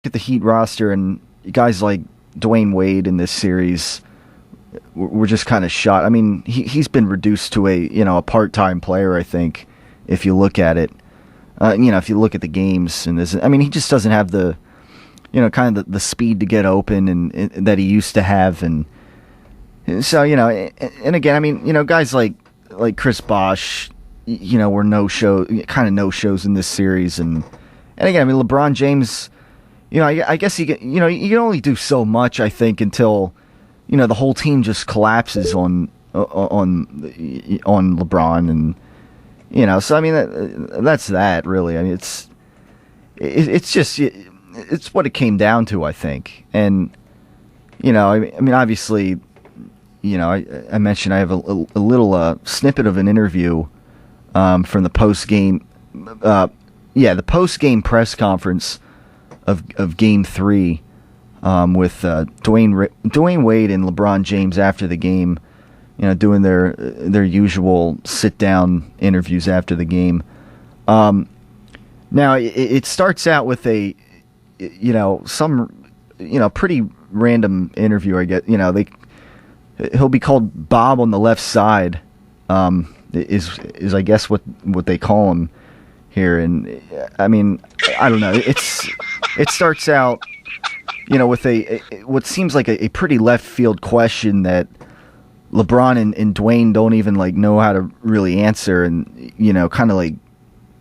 at the Heat roster, and guys like Dwayne Wade in this series were just kind of shot. I mean, he's been reduced to a part-time player, I think, if you look at it. If you look at the games and this, I mean, he just doesn't have the, kind of the speed to get open and that he used to have, and so and again, I mean, guys like Chris Bosh, were no shows in this series, and again, I mean, LeBron James, I guess you can only do so much, I think, until the whole team just collapses on LeBron, and so I mean that's that really. I mean it's just it's what it came down to, I think, and I mean obviously, I mentioned I have a little snippet of an interview from the post game, the post game press conference of Game 3 with Dwayne Wade and LeBron James after the game, doing their usual sit down interviews after the game. Now it starts out with a pretty random interview. I guess he'll be called Bob on the left side. Is I guess what they call him here, and I mean I don't know. It starts out with what seems like a pretty left field question that LeBron and Dwayne don't even know how to really answer, and kind of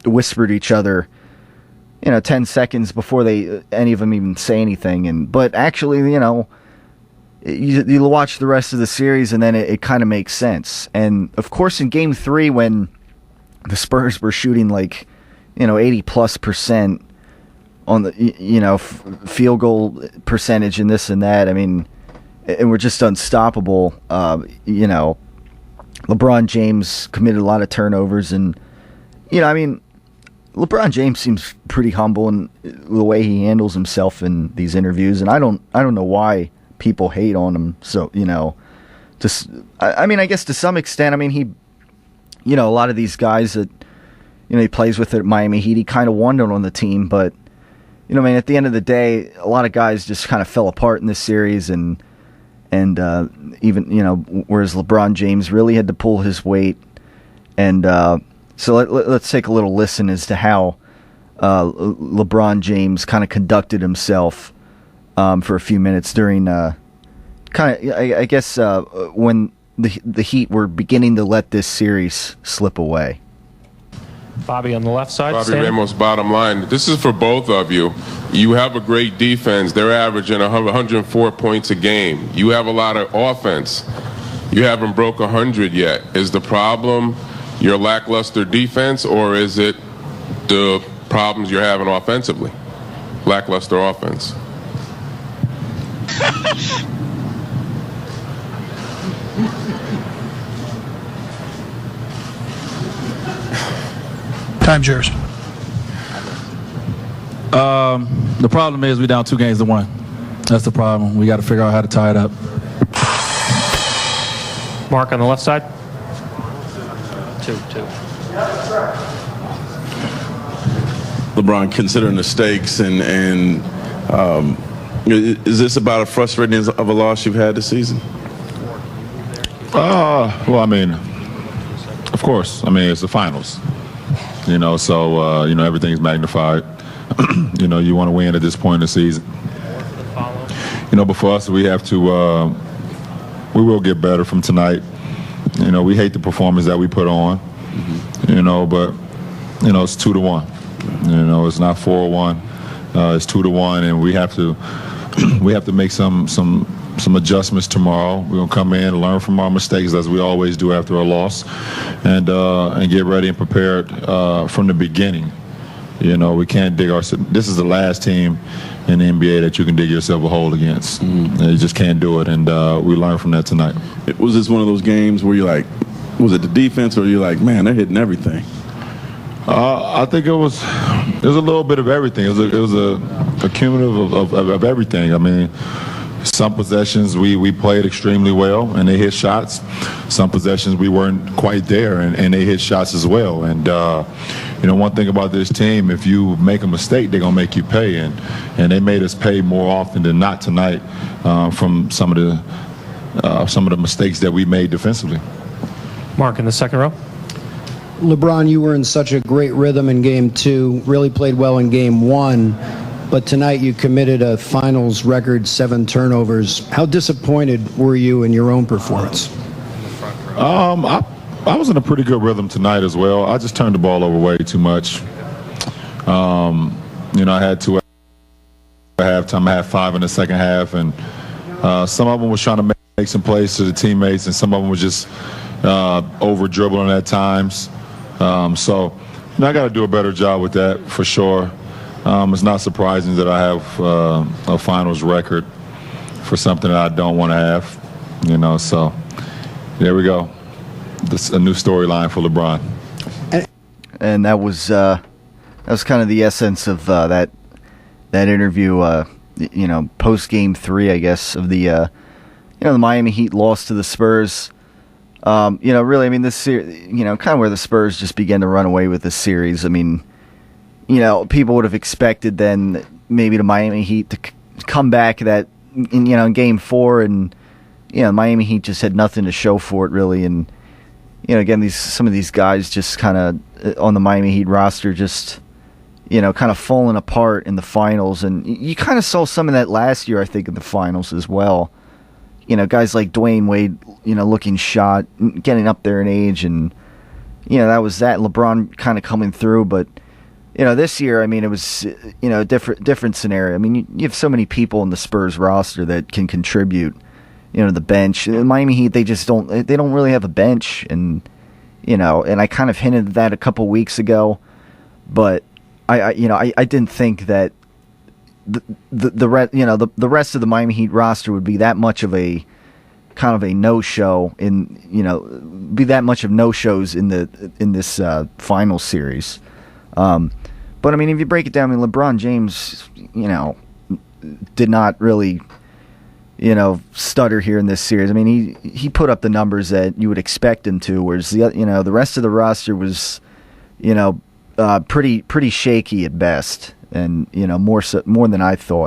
whisper to each other 10 seconds before any of them even say anything, but actually you watch the rest of the series and then it kind of makes sense. And of course in Game 3 when the Spurs were shooting 80+% on the field goal percentage and this and that, I mean, and we're just unstoppable. LeBron James committed a lot of turnovers, and I mean, LeBron James seems pretty humble in the way he handles himself in these interviews, and I don't know why people hate on him. So I mean, I guess to some extent, I mean, he, a lot of these guys that he plays with at Miami Heat, he kind of won on the team, but I mean, at the end of the day, a lot of guys just kind of fell apart in this series, and even whereas LeBron James really had to pull his weight, and so let's take a little listen as to how LeBron James kind of conducted himself for a few minutes during I guess when the Heat were beginning to let this series slip away. Bobby on the left side. Bobby Ramos, bottom line. This is for both of you. You have a great defense. They're averaging 104 points a game. You have a lot of offense. You haven't broke 100 yet. Is the problem your lackluster defense, or is it the problems you're having offensively? Lackluster offense. Time's yours. The problem is we're down 2-1. That's the problem. We got to figure out how to tie it up. Mark on the left side. 2. LeBron, considering the stakes and is this about as frustrating of a loss you've had this season? Well, I mean, of course. I mean, it's the finals. So everything's magnified. You want to win at this point in the season. But for us, we have to. We will get better from tonight. We hate the performance that we put on. But it's 2-1. It's not 4-1. It's 2-1, and we have to make some adjustments tomorrow. We're gonna come in and learn from our mistakes as we always do after a loss, and get ready and prepared from the beginning. We can't dig ourselves. This is the last team in the NBA that you can dig yourself a hole against. You just can't do it, and we learned from that tonight. Was this one of those games where you're like, was it the defense, or you're like, man, they're hitting everything? I think it was a little bit of everything. It was a cumulative of everything. I mean, some possessions we played extremely well and they hit shots. Some possessions we weren't quite there and they hit shots as well. And one thing about this team, if you make a mistake, they're gonna make you pay, and they made us pay more often than not tonight from some of the mistakes that we made defensively. Mark in the second row. LeBron, you were in such a great rhythm in Game 2, really played well in Game 1, but tonight you committed a finals record 7 turnovers. How disappointed were you in your own performance? I was in a pretty good rhythm tonight as well. I just turned the ball over way too much. I had 2 at halftime. I had 5 in the second half, and some of them was trying to make some plays to the teammates, and some of them was just over dribbling at times. So I got to do a better job with that for sure. It's not surprising that I have a finals record for something that I don't want to have. So there we go. This is a new storyline for LeBron. And that was kind of the essence of that interview. Post Game 3, I guess, of the the Miami Heat loss to the Spurs. Really, I mean, this series, kind of where the Spurs just began to run away with this series. I mean, people would have expected then maybe the Miami Heat to come back in Game 4, and Miami Heat just had nothing to show for it really, and again, some of these guys just kind of on the Miami Heat roster just kind of falling apart in the finals, and you kind of saw some of that last year, I think, in the finals as well. Guys like Dwayne Wade, looking shot, getting up there in age, and that was that. LeBron kind of coming through, but this year, I mean, it was a different scenario. I mean, you have so many people in the Spurs roster that can contribute. The bench. The Miami Heat, they don't really have a bench, and and I kind of hinted at that a couple weeks ago, but I didn't think that the rest of the Miami Heat roster would be that much of a kind of a no-show be that much of no-shows in this final series. But I mean, if you break it down, I mean, LeBron James, did not really stutter here in this series. I mean, he put up the numbers that you would expect him to, whereas the rest of the roster was pretty shaky at best, and more than I thought.